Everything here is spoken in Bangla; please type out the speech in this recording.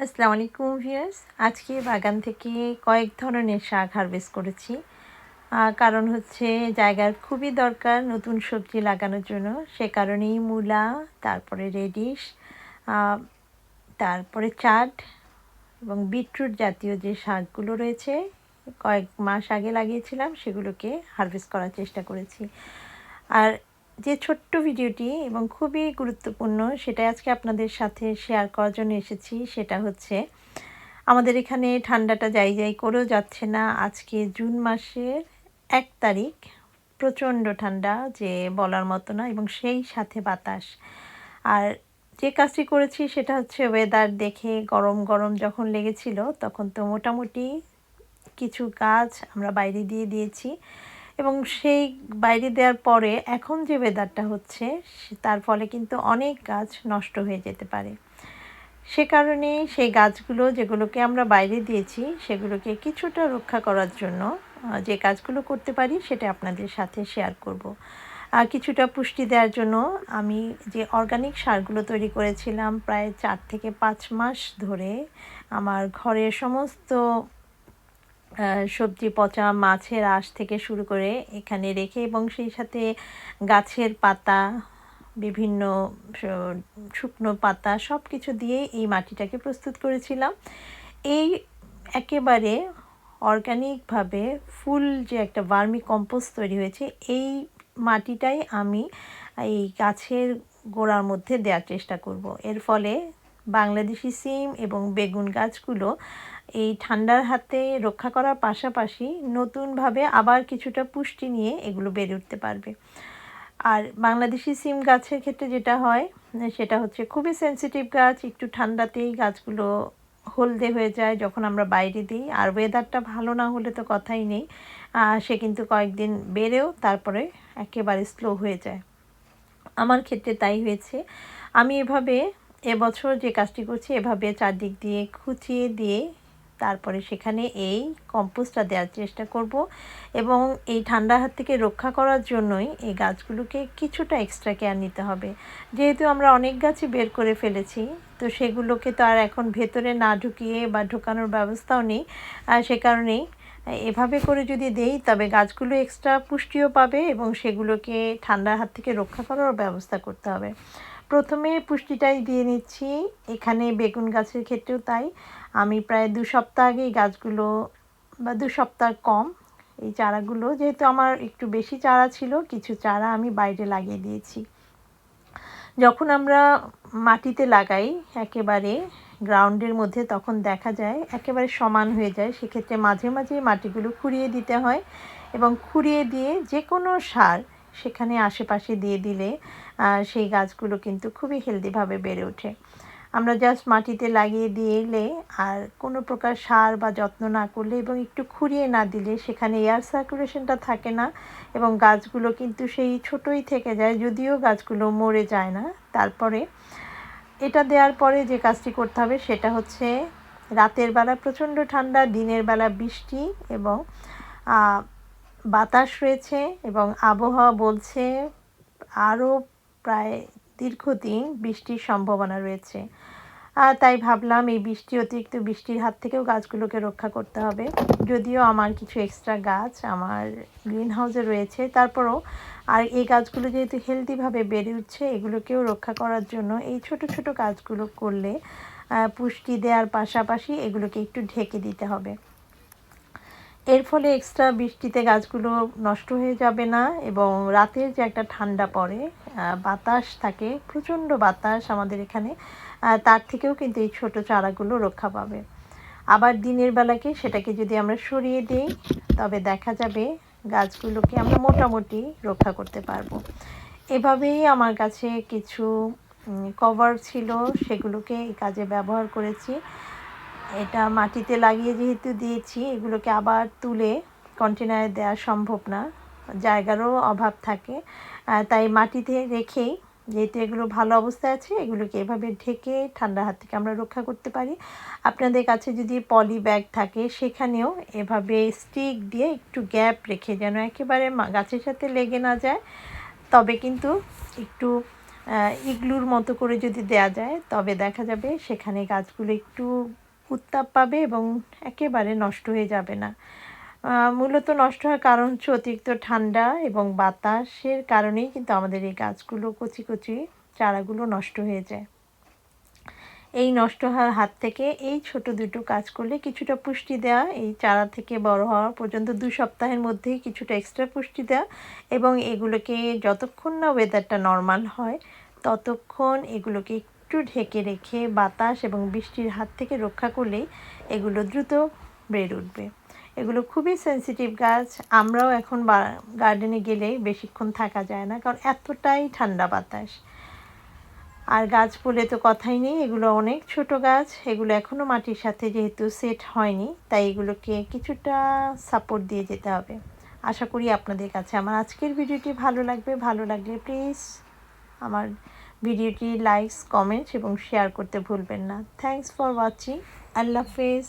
আসসালামু আলাইকুম ভিউয়ার্স। আজকে বাগান থেকে কয়েক ধরনের শাক হারভেস্ট করেছি। কারণ হচ্ছে জায়গার খুবই দরকার নতুন সবজি লাগানোর জন্য। সে কারণেই মূলা, তারপরে রেডিশ, আ তারপরে চাট এবং বিটরুট জাতীয় যে শাকগুলো রয়েছে, কয়েক মাস আগে লাগিয়েছিলাম সেগুলোকে হারভেস্ট করার চেষ্টা করেছি। আর যে ছোট্ট ভিডিওটি এবং খুবই গুরুত্বপূর্ণ সেটাই আজকে আপনাদের সাথে শেয়ার করার জন্য এসেছি। সেটা হচ্ছে আমাদের এখানে ঠান্ডাটা যাই যাই করেও যাচ্ছে না। আজকে জুন মাসের ১ তারিখ। প্রচণ্ড ঠান্ডা যে বলার মতো না এবং সেই সাথে বাতাস। আর যে কাজটি করেছি সেটা হচ্ছে ওয়েদার দেখে গরম, গরম যখন লেগেছিল তখন তো মোটামুটি কিছু গাছ আমরা বাইরে দিয়ে দিয়েছি এবং সেই বাইরে দেওয়ার পরে এখন যে ওয়েদারটা হচ্ছে তার ফলে কিন্তু অনেক গাছ নষ্ট হয়ে যেতে পারে। সে কারণে সেই গাছগুলো যেগুলোকে আমরা বাইরে দিয়েছি সেগুলোকে কিছুটা রক্ষা করার জন্য যে কাজগুলো করতে পারি সেটা আপনাদের সাথে শেয়ার করব। আর কিছুটা পুষ্টি দেওয়ার জন্য আমি যে অর্গানিক সারগুলো তৈরি করেছিলাম প্রায় ৪ থেকে ৫ মাস ধরে আমার ঘরের সমস্ত সবজি পচা মাছের আঁশ থেকে শুরু করে এখানে রেখে এবং সেই সাথে গাছের পাতা, বিভিন্ন শুকনো পাতা সব কিছু দিয়ে এই মাটিটাকে প্রস্তুত করেছিলাম। এই একেবারে অর্গানিকভাবে ফুল যে একটা ভার্মি কম্পোস্ট তৈরি হয়েছে, এই মাটিটাই আমি এই গাছের গোড়ার মধ্যে দেওয়ার চেষ্টা করব। এর ফলে বাংলাদেশি সিম এবং বেগুন গাছগুলো এই ঠান্ডার হাতে রক্ষা করার পাশাপাশি নতুনভাবে আবার কিছুটা পুষ্টি নিয়ে এগুলো বেড়ে উঠতে পারবে। আর বাংলাদেশি সিম গাছের ক্ষেত্রে যেটা হয় সেটা হচ্ছে খুবই সেনসিটিভ গাছ, একটু ঠান্ডাতেই গাছগুলো হলদে হয়ে যায় যখন আমরা বাইরে দিই। আর ওয়েদারটা ভালো না হলে তো কথাই নেই, সে কিন্তু কয়েকদিন বেড়েও তারপরে একেবারে স্লো হয়ে যায়। আমার ক্ষেত্রে তাই হয়েছে। আমি এভাবে এবছর যে কাজটি করছি এভাবে চারদিক দিয়ে খুঁচিয়ে দিয়ে তারপরে সেখানে এই কম্পোস্টটা দেওয়ার চেষ্টা করব এবং এই ঠান্ডার হাত থেকে রক্ষা করার জন্যই এই গাছগুলোকে কিছুটা এক্সট্রা কেয়ার নিতে হবে। যেহেতু আমরা অনেক গাছই বের করে ফেলেছি, তো সেগুলোকে তো আর এখন ভেতরে না ঢুকিয়ে বা ঢোকানোর ব্যবস্থাও নেই। সে কারণেই এভাবে করে যদি দেই তবে গাছগুলো এক্সট্রা পুষ্টিও পাবে এবং সেগুলোকে ঠান্ডার হাত থেকে রক্ষা করারও ব্যবস্থা করতে হবে। প্রথমে পুষ্টিটাই দিয়ে নিচ্ছি। এখানে বেগুন গাছের ক্ষেত্রেও তাই। আমি প্রায় ২ সপ্তাহ আগেই গাছগুলো বা ২ সপ্তাহ কম এই চারাগুলো, যেহেতু আমার একটু বেশি চারা ছিল, কিছু চারা আমি বাইরে লাগিয়ে দিয়েছি। যখন আমরা মাটিতে লাগাই একেবারে গ্রাউন্ডের মধ্যে তখন দেখা যায় একেবারে সমান হয়ে যায়। সেক্ষেত্রে মাঝে মাঝে মাটিগুলো খুঁড়িয়ে দিতে হয় এবং খুঁড়িয়ে দিয়ে যে কোনো সার সেখানে আশেপাশে দিয়ে দিলে সেই গাছগুলো কিন্তু খুবই হেলদিভাবে বেড়ে ওঠে। আমরা জাস্ট মাটিতে লাগিয়ে দিলে আর কোনো প্রকার সার বা যত্ন না করলে এবং একটু খুঁড়িয়ে না দিলে সেখানে এয়ার সার্কুলেশনটা থাকে না এবং গাছগুলো কিন্তু সেই ছোটোই থেকে যায়, যদিও গাছগুলো মরে যায় না। তারপরে এটা দেওয়ার পরে যে কাজটি করতে হবে সেটা হচ্ছে রাতের বেলা প্রচণ্ড ঠান্ডা, দিনের বেলা বৃষ্টি এবং বাতাস রয়েছে এবং আবহাওয়া বলছে আরও প্রায় দীর্ঘদিন বৃষ্টির সম্ভাবনা রয়েছে। তাই ভাবলাম এই অতিরিক্ত বৃষ্টির হাত থেকেও গাছগুলোকে রক্ষা করতে হবে। যদিও আমার কিছু এক্সট্রা গাছ আমার গ্রিন হাউসে রয়েছে, তারপরও আর এই গাছগুলো যেহেতু হেলদিভাবে বেড়ে উঠছে এগুলোকেও রক্ষা করার জন্য এই ছোট ছোট কাজগুলো করলে পুষ্টি দেওয়ার পাশাপাশি এগুলোকে একটু ঢেকে দিতে হবে। এর ফলে এক্সট্রা বৃষ্টিতে গাছগুলো নষ্ট হয়ে যাবে না এবং রাতের যে একটা ঠান্ডা পড়ে, বাতাস থাকে, প্রচণ্ড বাতাস আমাদের এখানে, তার থেকেও কিন্তু এই ছোটো চারাগুলো রক্ষা পাবে। আবার দিনের বেলাকে সেটাকে যদি আমরা সরিয়ে দিই তবে দেখা যাবে গাছগুলোকে আমরা মোটামুটি রক্ষা করতে পারবো। এভাবেই আমার কাছে কিছু কভার ছিল, সেগুলোকে এই কাজে ব্যবহার করেছি। এটা মাটিতে লাগিয়ে যেহেতু দিয়েছি এগুলোকে আবার তুলে কন্টেনারে দেওয়া সম্ভব না, জায়গারও অভাব থাকে। তাই মাটিতে রেখেই যেহেতু এগুলো ভালো অবস্থায় আছে এগুলোকে এভাবে ঢেকে ঠান্ডার হাত থেকে আমরা রক্ষা করতে পারি। আপনাদের কাছে যদি পলি ব্যাগ থাকে সেখানেও এভাবে স্টিক দিয়ে একটু গ্যাপ রেখে যেন একেবারে গাছের সাথে লেগে না যায়, তবে কিন্তু একটু ইগলুর মতো করে যদি দেয়া যায় তবে দেখা যাবে সেখানে গাছগুলো একটু উত্তাপ পাবে এবং একেবারে নষ্ট হয়ে যাবে না। মূলত নষ্ট হওয়ার কারণ হচ্ছে অতিরিক্ত ঠান্ডা এবং বাতাসের কারণেই কিন্তু আমাদের এই গাছগুলো কচি কচি চারাগুলো নষ্ট হয়ে যায়। এই নষ্ট হওয়ার হাত থেকে এই ছোট দুটো কাজ করলে কিছুটা পুষ্টি দেওয়া, এই চারা থেকে বড় হওয়া পর্যন্ত 2 সপ্তাহের মধ্যেই কিছুটা এক্সট্রা পুষ্টি দেওয়া এবং এগুলোকে যতক্ষণ না ওয়েদারটা নরমাল হয় ততক্ষণ এগুলোকে একটু ঢেকে রেখে বাতাস এবং বৃষ্টির হাত থেকে রক্ষা করলেই এগুলো দ্রুত বেড়ে উঠবে। এগুলো খুবই সেনসিটিভ গাছ। আমরাও এখন গার্ডেনে গেলে বেশিক্ষণ থাকা যায় না, কারণ এতটাই ঠান্ডা বাতাস। আর গাছ বলে তো কথাই নেই, এগুলো অনেক ছোট গাছ। এগুলো এখনও মাটির সাথে যেহেতু সেট হয়নি, তাই এগুলোকে কিছুটা সাপোর্ট দিয়ে যেতে হবে। আশা করি আপনাদের কাছে আমার আজকের ভিডিওটি ভালো লাগবে। ভালো লাগলে প্লিজ আমার ভিডিওটি লাইকস, কমেন্টস এবং শেয়ার করতে ভুলবেন না। Thanks for watching. আল্লাহ হাফেজ।